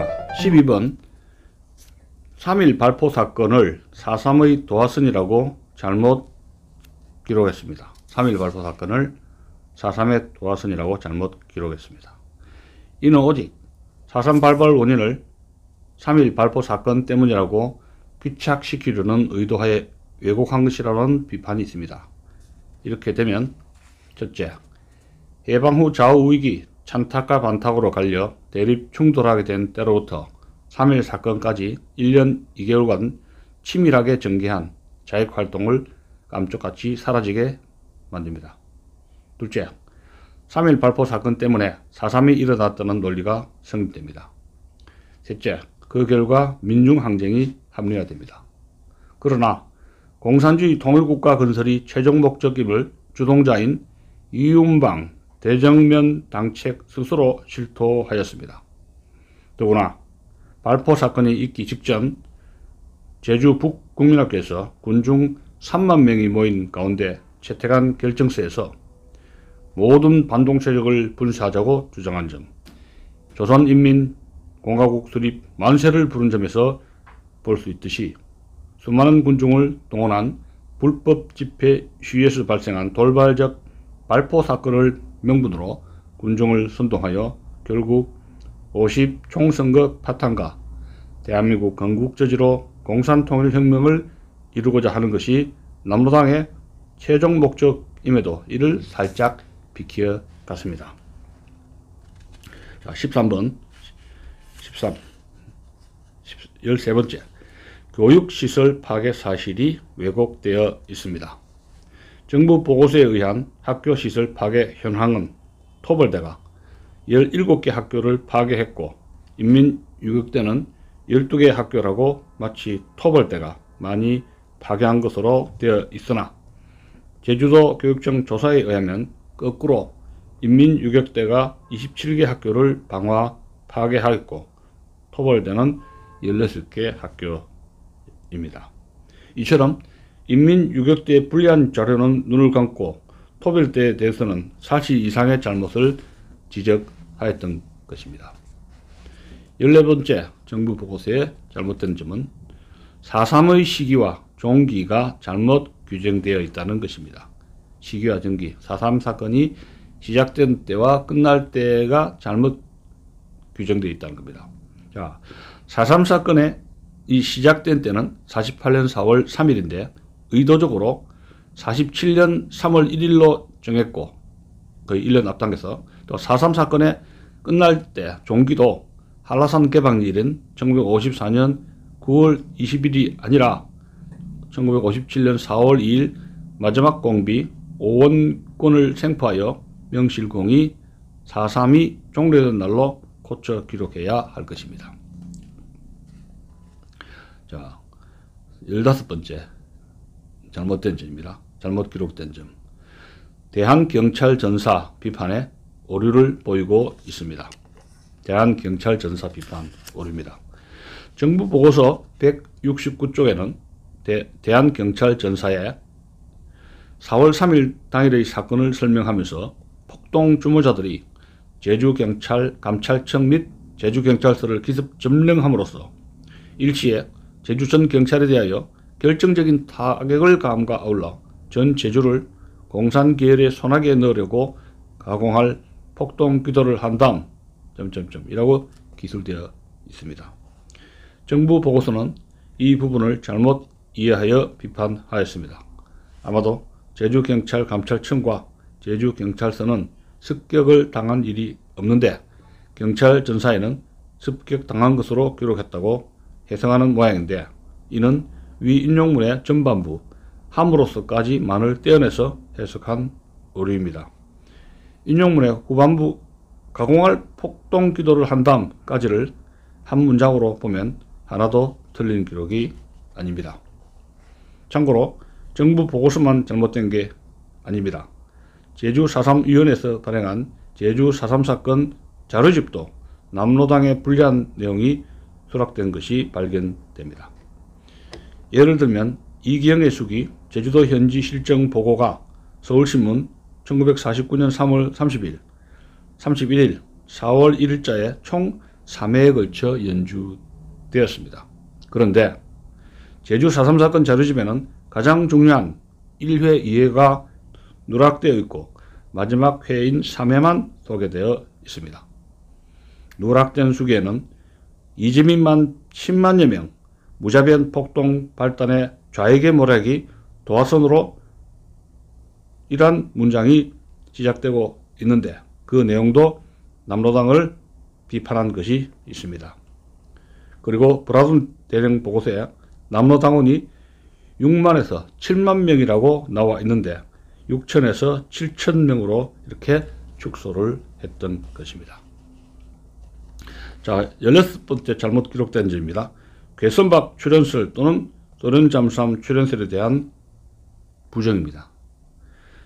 자, 12번 3.1 발포 사건을 4.3의 도화선이라고 잘못 기록했습니다. 3.1 발포 사건을 4.3의 도화선이라고 잘못 기록했습니다. 이는 오직 4.3 발발 원인을 3.1 발포 사건 때문이라고 귀착시키려는 의도하에 왜곡한 것이라는 비판이 있습니다. 이렇게 되면 첫째, 해방 후 좌우위기 찬탁과 반탁으로 갈려 대립 충돌하게 된 때로부터 3.1 사건까지 1년 2개월간 치밀하게 전개한 자익활동을 깜짝같이 사라지게 만듭니다. 둘째, 3.1 발포 사건 때문에 4.3이 일어났다는 논리가 성립됩니다. 셋째, 그 결과 민중항쟁이 합리화됩니다. 그러나 공산주의 통일국가 건설이 최종 목적임을 주동자인 이윤방 대정면 당책 스스로 실토하였습니다. 더구나 발포 사건이 있기 직전 제주 북국민학교에서 군중 3만 명이 모인 가운데 채택한 결정서에서 모든 반동세력을 분쇄하자고 주장한 점, 조선인민공화국 수립 만세를 부른 점에서 볼 수 있듯이 수많은 군중을 동원한 불법 집회 시위에서 발생한 돌발적 발포 사건을 명분으로 군중을 선동하여 결국 50 총선거 파탄과 대한민국 건국저지로 공산통일혁명을 이루고자 하는 것이 남로당의 최종 목적임에도 이를 살짝 비키어갔습니다. 자, 13번 13번째 교육시설 파괴 사실이 왜곡되어 있습니다. 정부 보고서에 의한 학교시설 파괴 현황은 토벌대가 17개 학교를 파괴했고 인민유격대는 12개 학교라고 마치 토벌대가 많이 파괴한 것으로 되어 있으나 제주도 교육청 조사에 의하면 거꾸로 인민유격대가 27개 학교를 파괴하였고 토벌대는 16개 학교입니다. 이처럼 인민유격대의 불리한 자료는 눈을 감고 토벌대에 대해서는 사실 이상의 잘못을 지적하였던 것입니다. 14번째 정부 보고서의 잘못된 점은 4.3의 시기와 종기가 잘못 규정되어 있다는 것입니다. 시기와 종기, 4.3 사건이 시작된 때와 끝날 때가 잘못 규정되어 있다는 겁니다. 자, 4.3 사건의 이 시작된 때는 48년 4월 3일인데 의도적으로 47년 3월 1일로 정했고 거의 1년 앞당겨서 또 4.3 사건의 끝날 때 종기도 한라산 개방일인 1954년 9월 20일이 아니라 1957년 4월 2일 마지막 공비 5원권을 생포하여 명실공히 4.3이 종료된 날로 고쳐 기록해야 할 것입니다. 자, 15번째 잘못된 점입니다. 잘못 기록된 점. 대한경찰전사 비판에 오류를 보이고 있습니다. 대한경찰전사 비판 오류입니다. 정부 보고서 169쪽에는 대한경찰전사의 4월 3일 당일의 사건을 설명하면서 폭동 주모자들이 제주경찰 감찰청 및 제주경찰서를 기습 점령함으로써 일시에 제주전 경찰에 대하여 결정적인 타격을 가함과 아울러 전 제주를 공산계열의 손아귀에 넣으려고 가공할 폭동 기도를 한 다음 이라고 기술되어 있습니다. 정부 보고서는 이 부분을 잘못 이해하여 비판하였습니다. 아마도 제주경찰 감찰청과 제주경찰서는 습격을 당한 일이 없는데 경찰전사에는 습격당한 것으로 기록했다고 해석하는 모양인데 이는 위 인용문의 전반부 함으로써까지만을 떼어내서 해석한 오류입니다. 인용문의 후반부 가공할 폭동 기도를 한 다음까지를 한 문장으로 보면 하나도 틀린 기록이 아닙니다. 참고로 정부 보고서만 잘못된 게 아닙니다. 제주 4.3위원회에서 발행한 제주 4.3 사건 자료집도 남로당의 불리한 내용이 수락된 것이 발견됩니다. 예를 들면 이기영의 수기 제주도 현지 실정 보고가 서울신문 1949년 3월 30일, 31일, 4월 1일자에 총 3회에 걸쳐 연주되었습니다. 그런데 제주 4.3 사건 자료집에는 가장 중요한 1회, 2회가 누락되어 있고 마지막 회인 3회만 소개되어 있습니다. 누락된 수기에는 이재민만 10만여 명, 무자비한 폭동 발단의 좌익의 모략이 도화선으로 이란 문장이 시작되고 있는데 그 내용도 남로당을 비판한 것이 있습니다. 그리고 브라운 대령 보고서에 남로당원이 6만에서 7만 명이라고 나와 있는데 6천에서 7천 명으로 이렇게 축소를 했던 것입니다. 자, 16번째 잘못 기록된 점입니다. 괴선박 출연설 또는 소련 잠수함 출연설에 대한 부정입니다.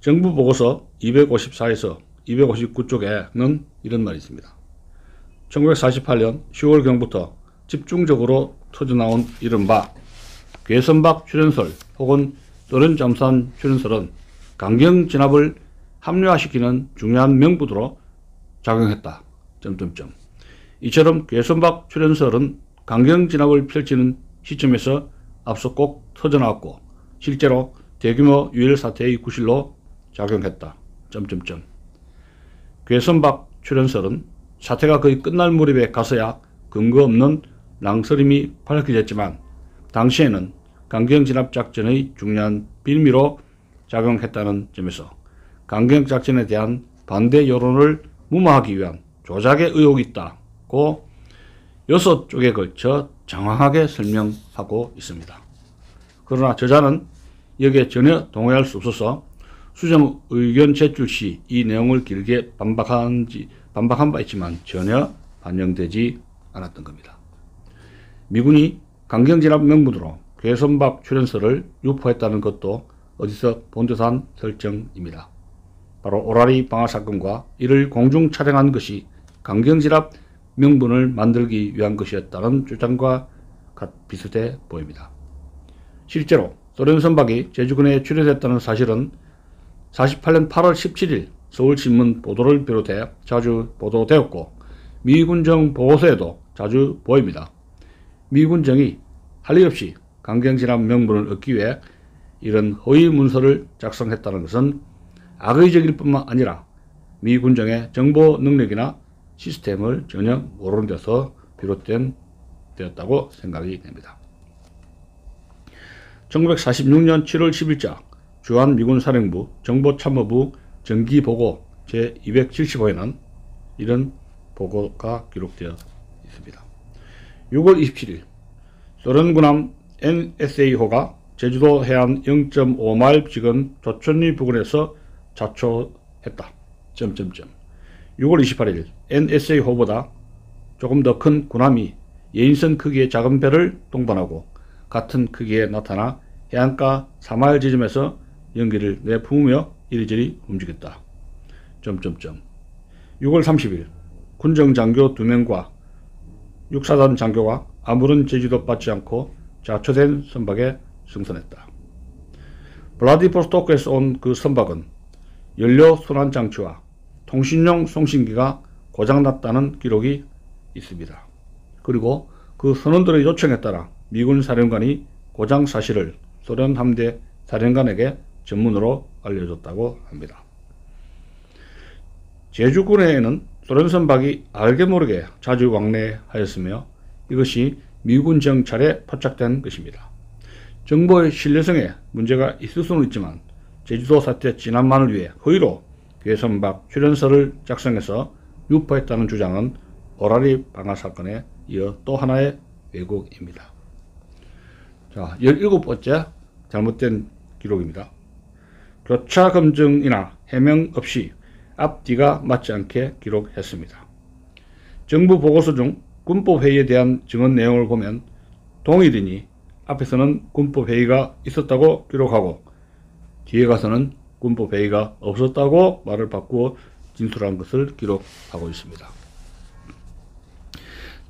정부 보고서 254에서 259쪽에는 이런 말이 있습니다. 1948년 10월경부터 집중적으로 터져나온 이른바 괴선박 출연설 혹은 소련 잠수함 출연설은 강경 진압을 합리화시키는 중요한 명분으로 작용했다. 이처럼 괴선박 출연설은 강경 진압을 펼치는 시점에서 앞서 꼭 터져나왔고 실제로 대규모 유혈 사태의 구실로 작용했다. 괴선박 출연설은 사태가 거의 끝날 무렵에 가서야 근거 없는 낭설임이 밝혀졌지만 당시에는 강경 진압 작전의 중요한 빌미로 작용했다는 점에서 강경 작전에 대한 반대 여론을 무마하기 위한 조작의 의혹이 있다고 6쪽에 걸쳐 장황하게 설명하고 있습니다. 그러나 저자는 여기에 전혀 동의할 수 없어서 수정 의견 제출 시 이 내용을 길게 반박한 바 있지만 전혀 반영되지 않았던 겁니다. 미군이 강경진압 명분으로 괴선박 출연설을 유포했다는 것도 어디서 본 듯한 설정입니다. 바로 오라리 방화 사건과 이를 공중 촬영한 것이 강경진압 명분을 만들기 위한 것이었다는 주장과 비슷해 보입니다. 실제로 소련 선박이 제주군에 출연했다는 사실은 48년 8월 17일 서울신문 보도를 비롯해 자주 보도되었고 미군정 보고서에도 자주 보입니다. 미군정이 할 일 없이 강경진압 명분을 얻기 위해 이런 허위 문서를 작성했다는 것은 악의적일 뿐만 아니라 미군정의 정보 능력이나 시스템을 전혀 모르는 데서 비롯되었다고 생각이 됩니다. 1946년 7월 10일자 주한미군 사령부 정보참모부 정기보고 제275에는 이런 보고가 기록되어 있습니다. 6월 27일 소련군함 NSA호가 제주도 해안 0.5마일 지근 조천리 부근에서 자초했다. 6월 28일 NSA호보다 조금 더 큰 군함이 예인선 크기의 작은 배를 동반하고 같은 크기에 나타나 해안가 4마일 지점에서 연기를 내뿜으며 이리저리 움직였다. 6월 30일 군정장교 2명과 육사단 장교가 아무런 제지도 받지 않고 자초된 선박에 승선했다. 블라디보스토크에서 온 그 선박은 연료 순환 장치와 통신용 송신기가 고장났다는 기록이 있습니다. 그리고 그 선원들의 요청에 따라 미군 사령관이 고장 사실을 소련 함대 사령관에게 전문으로 알려줬다고 합니다. 제주군에는 소련 선박이 알게 모르게 자주 왕래하였으며 이것이 미군 정찰에 포착된 것입니다. 정보의 신뢰성에 문제가 있을 수는 있지만 제주도 사태 진압만을 위해 허위로 괴선박 출연서를 작성해서 유포했다는 주장은 오라리 방화 사건에 이어 또 하나의 왜곡입니다. 자, 17번째 잘못된 기록입니다. 교차 검증이나 해명 없이 앞뒤가 맞지 않게 기록했습니다. 정부 보고서 중 군법회의에 대한 증언 내용을 보면 동일이니 앞에서는 군법회의가 있었다고 기록하고 뒤에 가서는 군법회의가 없었다고 말을 바꾸어 진술한 것을 기록하고 있습니다.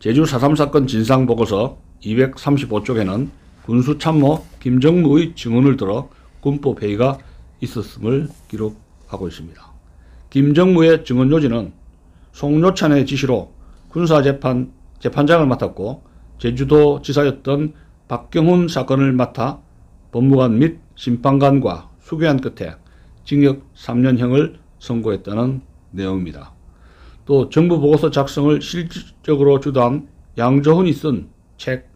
제주 4.3 사건 진상보고서 235쪽에는 군수참모 김정무의 증언을 들어 군법회의가 있었음을 기록하고 있습니다. 김정무의 증언 요지는 송요찬의 지시로 군사재판 재판장을 맡았고 제주도 지사였던 박경훈 사건을 맡아 법무관 및 심판관과 수개한 끝에 징역 3년형을 선고했다는 내용입니다. 또 정부 보고서 작성을 실질적으로 주도한 양조훈이 쓴 책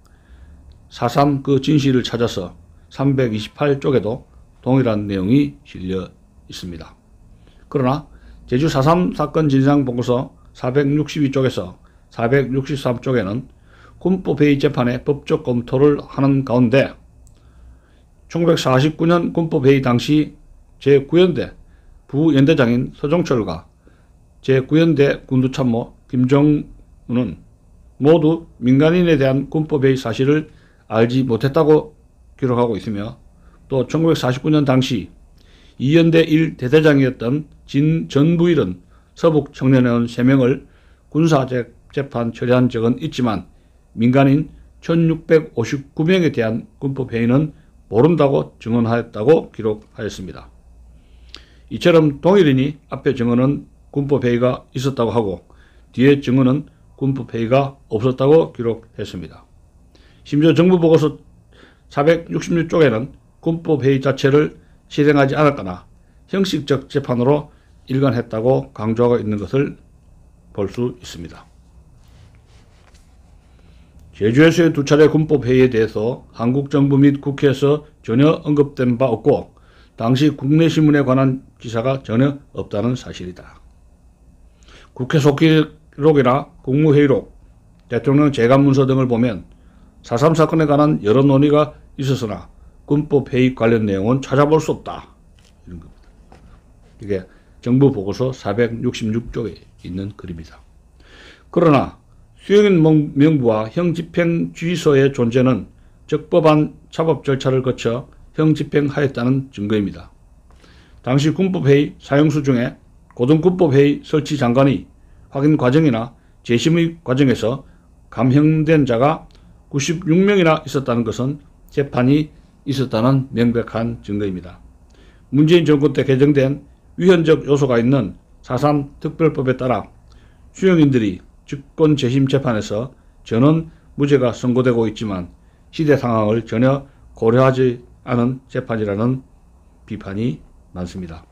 4.3 그 진실을 찾아서 328쪽에도 동일한 내용이 실려 있습니다. 그러나 제주 4.3 사건 진상보고서 462쪽에서 463쪽에는 군법회의 재판의 법적 검토를 하는 가운데 1949년 군법회의 당시 제9연대 부연대장인 서종철과 제9연대 군두참모 김정은은 모두 민간인에 대한 군법회의 사실을 알지 못했다고 기록하고 있으며 또 1949년 당시 2연대 1대대장이었던 전부일은 서북 청년회원 3명을 군사재판 처리한 적은 있지만 민간인 1659명에 대한 군법회의는 모른다고 증언하였다고 기록하였습니다. 이처럼 동일인이 앞에 증언은 군법회의가 있었다고 하고 뒤에 증언은 군법회의가 없었다고 기록했습니다. 심지어 정부보고서 466쪽에는 군법회의 자체를 실행하지 않았거나 형식적 재판으로 일관했다고 강조하고 있는 것을 볼 수 있습니다. 제주에서의 2차례 군법회의에 대해서 한국 정부 및 국회에서 전혀 언급된 바 없고 당시 국내신문에 관한 기사가 전혀 없다는 사실이다. 국회 속기록이나 국무회의록, 대통령 재감문서 등을 보면 4.3 사건에 관한 여러 논의가 있었으나 군법회의 관련 내용은 찾아볼 수 없다. 이런 겁니다. 이게 정부 보고서 466쪽에 있는 글입니다. 그러나 수용인 명부와 형집행주의서의 존재는 적법한 차법 절차를 거쳐 형집행하였다는 증거입니다. 당시 군법회의 사용수 중에 고등군법회의 설치 장관이 확인 과정이나 재심의 과정에서 감형된 자가 96명이나 있었다는 것은 재판이 있었다는 명백한 증거입니다. 문재인 정권 때 개정된 위헌적 요소가 있는 4.3 특별법에 따라 수용인들이 직권 재심 재판에서 전원 무죄가 선고되고 있지만 시대 상황을 전혀 고려하지 않은 재판이라는 비판이 많습니다.